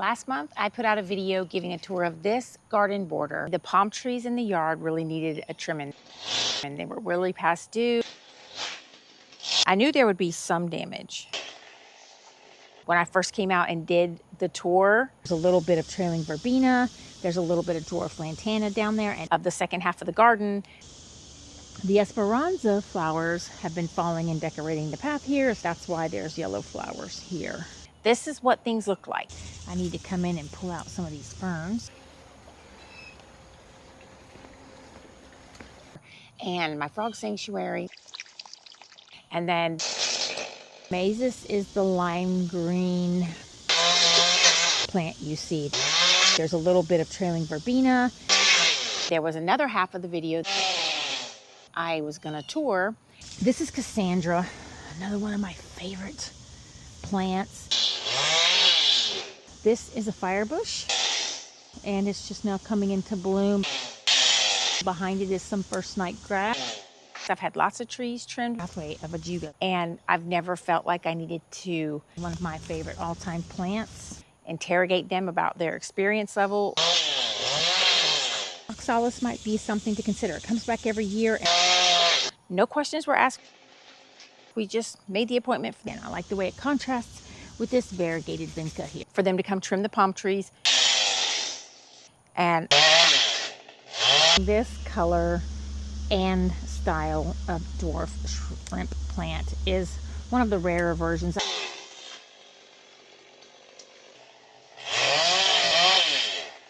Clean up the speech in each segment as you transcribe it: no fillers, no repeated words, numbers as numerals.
Last month, I put out a video giving a tour of this garden border. The palm trees in the yard really needed a trimming, and they were really past due. I knew there would be some damage. When I first came out and did the tour, there's a little bit of trailing verbena, there's a little bit of dwarf lantana down there, and of the second half of the garden. The Esperanza flowers have been falling and decorating the path here, so that's why there's yellow flowers here. This is what things look like. I need to come in and pull out some of these ferns. And my frog sanctuary. And then Mazis is the lime green plant you see. There's a little bit of trailing verbena. There was another half of the video I was gonna tour. This is Cassandra, another one of my favorite plants. This is a firebush, and it's just now coming into bloom. Behind it is some first night grass. I've had lots of trees trimmed. Pathway of ajuga, and I've never felt like I needed to, one of my favorite all-time plants, interrogate them about their experience level. Oxalis might be something to consider. It comes back every year. No questions were asked. We just made the appointment. And I like the way it contrasts with this variegated vinca here. For them to come trim the palm trees. And this color and style of dwarf shrimp plant is one of the rarer versions.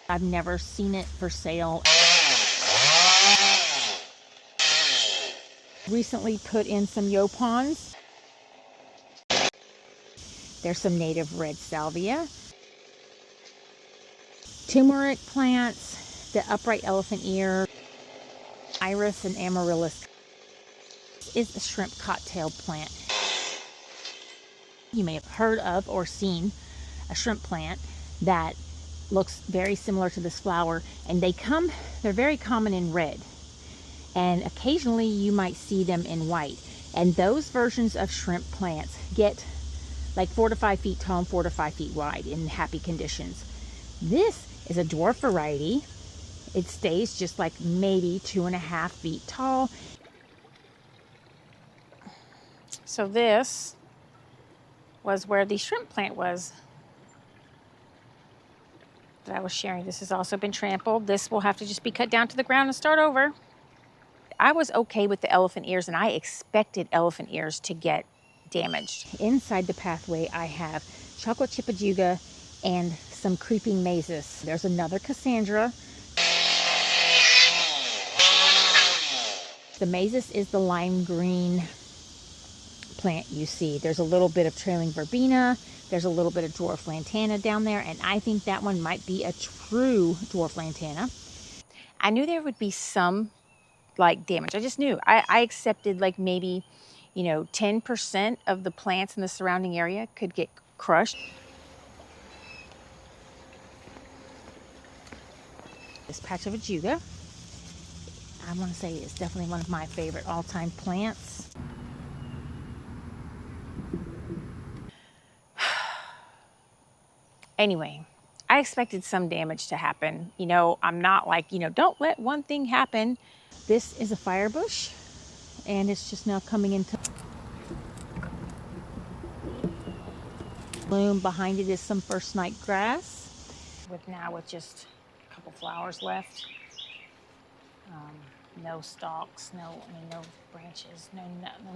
I've never seen it for sale. Recently put in some yopons. There's some native red salvia. Turmeric plants, the upright elephant ear, iris and amaryllis. This is a shrimp cocktail plant. You may have heard of or seen a shrimp plant that looks very similar to this flower, and they're very common in red, and occasionally you might see them in white. And those versions of shrimp plants get like 4 to 5 feet tall and 4 to 5 feet wide in happy conditions. This is a dwarf variety. It stays just like maybe 2.5 feet tall. So this was where the shrimp plant was that I was sharing. This has also been trampled. This will have to just be cut down to the ground and start over. I was okay with the elephant ears, and I expected elephant ears to get damaged. Inside the pathway, I have chocolate chip ajuga and some creeping mazis. There's another Cassandra. The mazis is the lime green plant you see. There's a little bit of trailing verbena. There's a little bit of dwarf lantana down there, and I think that one might be a true dwarf lantana. I knew there would be some like damage. I just knew. I accepted like maybe, 10% of the plants in the surrounding area could get crushed. This patch of ajuga, I want to say, is definitely one of my favorite all-time plants. Anyway, I expected some damage to happen. I'm not like, don't let one thing happen. This is a firebush, and it's just now coming into bloom. Behind it is some first night grass. With just a couple flowers left. No stalks, no branches, no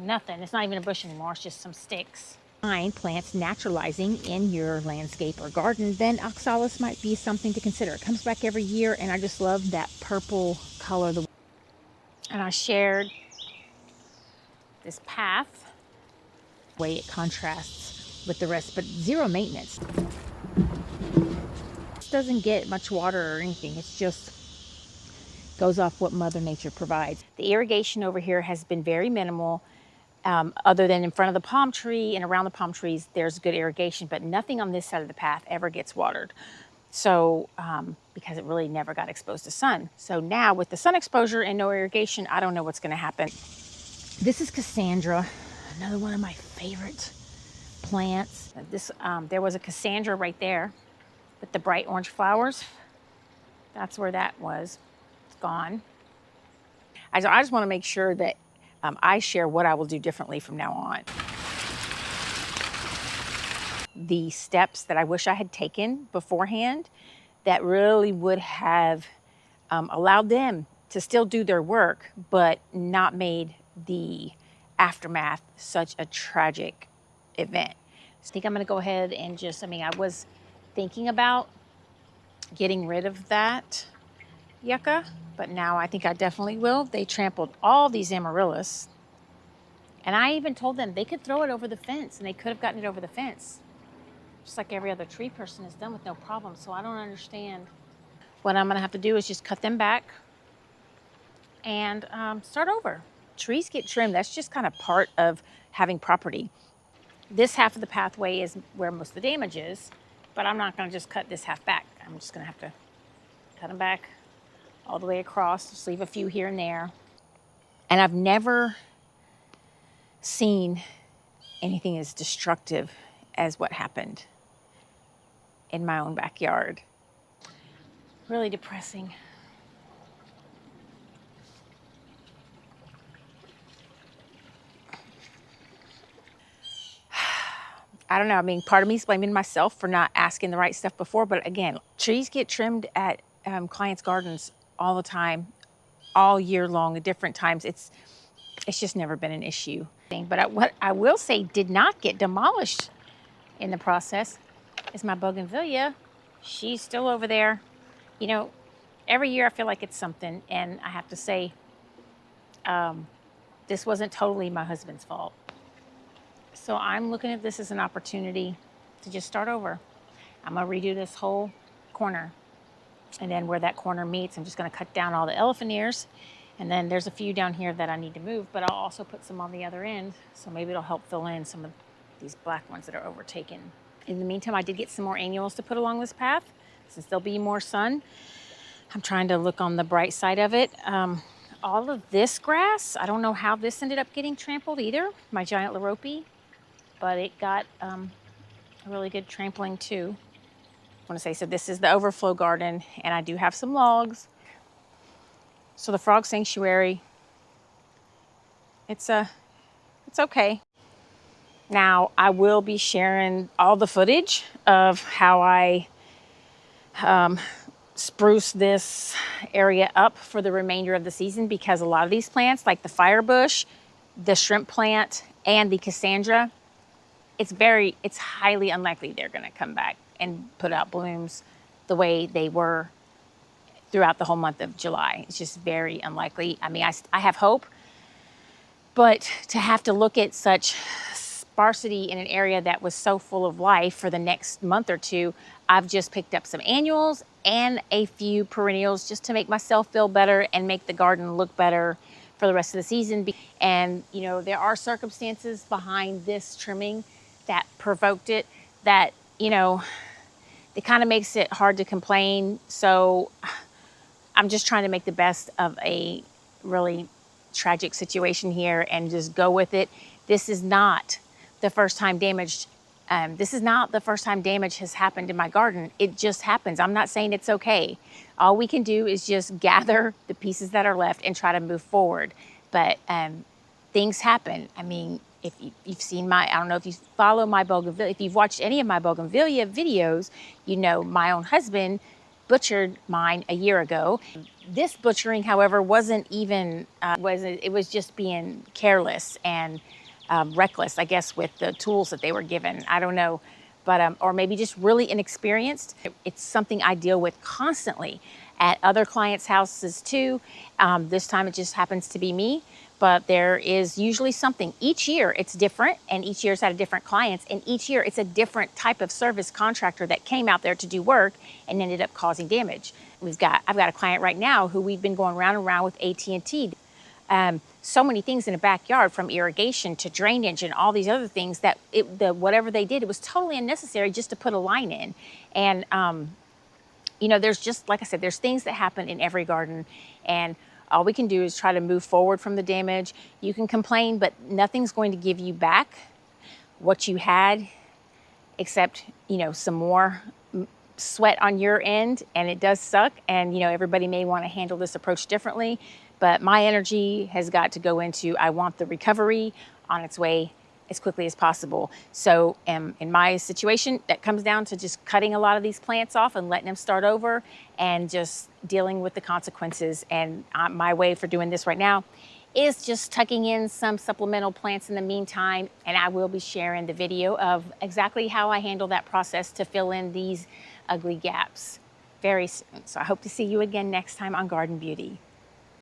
nothing. It's not even a bush anymore. It's just some sticks. Find plants naturalizing in your landscape or garden, then oxalis might be something to consider. It comes back every year, and I just love that purple color. And I shared this path, the way it contrasts with the rest, but zero maintenance. This doesn't get much water or anything. It's just goes off what Mother Nature provides. The irrigation over here has been very minimal. Other than in front of the palm tree and around the palm trees, there's good irrigation, but nothing on this side of the path ever gets watered. So, because it really never got exposed to sun. So now with the sun exposure and no irrigation, I don't know what's gonna happen. This is Cassandra, another one of my favorite plants. There was a Cassandra right there with the bright orange flowers. That's where that was. It's gone. I just want to make sure that I share what I will do differently from now on. The steps that I wish I had taken beforehand that really would have allowed them to still do their work, but not made the aftermath such a tragic event. So I think I'm gonna go ahead and I was thinking about getting rid of that yucca, but now I think I definitely will. They trampled all these amaryllis, and I even told them they could throw it over the fence, and they could have gotten it over the fence, just like every other tree person has done with no problem. So I don't understand. What I'm gonna have to do is just cut them back and start over. Trees get trimmed. That's just kind of part of having property. This half of the pathway is where most of the damage is, but I'm not gonna just cut this half back. I'm just gonna have to cut them back all the way across, just leave a few here and there. And I've never seen anything as destructive as what happened in my own backyard. Really depressing. I don't know. I mean, part of me is blaming myself for not asking the right stuff before. But again, trees get trimmed at clients' gardens all the time, all year long, at different times. It's just never been an issue. But what I will say did not get demolished in the process is my bougainvillea. She's still over there. You know, every year I feel like it's something. And I have to say, this wasn't totally my husband's fault. So I'm looking at this as an opportunity to just start over. I'm gonna redo this whole corner. And then where that corner meets, I'm just gonna cut down all the elephant ears. And then there's a few down here that I need to move, but I'll also put some on the other end. So maybe it'll help fill in some of these black ones that are overtaken. In the meantime, I did get some more annuals to put along this path. Since there'll be more sun, I'm trying to look on the bright side of it. All of this grass, I don't know how this ended up getting trampled either, my giant lorope. But it got a really good trampling too. I want to say, so this is the overflow garden, and I do have some logs. So the frog sanctuary, it's okay. Now I will be sharing all the footage of how I spruce this area up for the remainder of the season, because a lot of these plants, like the firebush, the shrimp plant, and the Cassandra, it's highly unlikely they're going to come back and put out blooms the way they were throughout the whole month of July. It's just very unlikely. I mean, I have hope, but to have to look at such sparsity in an area that was so full of life for the next month or two, I've just picked up some annuals and a few perennials just to make myself feel better and make the garden look better for the rest of the season. And, you know, there are circumstances behind this trimming that provoked it that, you know, it kind of makes it hard to complain. So I'm just trying to make the best of a really tragic situation here and just go with it. This is not the first time damage. This is not the first time damage has happened in my garden. It just happens. I'm not saying it's okay. All we can do is just gather the pieces that are left and try to move forward. But things happen. I mean, if you've seen I don't know if you follow my bougainvillea, if you've watched any of my bougainvillea videos, you know my own husband butchered mine a year ago. This butchering, however, wasn't even, it was just being careless and reckless, I guess, with the tools that they were given. I don't know, but, or maybe just really inexperienced. It's something I deal with constantly at other clients' houses too. This time it just happens to be me. But there is usually something. Each year it's different, and each year's had a different clients, and each year it's a different type of service contractor that came out there to do work and ended up causing damage. I've got a client right now who we've been going round and round with AT&T. So many things in the backyard, from irrigation to drainage and all these other things, that whatever they did, it was totally unnecessary just to put a line in. And you know, there's just, like I said, there's things that happen in every garden, and all we can do is try to move forward from the damage. You can complain, but nothing's going to give you back what you had, except, you know, some more sweat on your end, and it does suck. And, you know, everybody may want to handle this approach differently, but my energy has got to go into, I want the recovery on its way as quickly as possible. So in my situation, that comes down to just cutting a lot of these plants off and letting them start over and just dealing with the consequences. And my way for doing this right now is just tucking in some supplemental plants in the meantime. And I will be sharing the video of exactly how I handle that process to fill in these ugly gaps very soon. So I hope to see you again next time on Garden Beauty.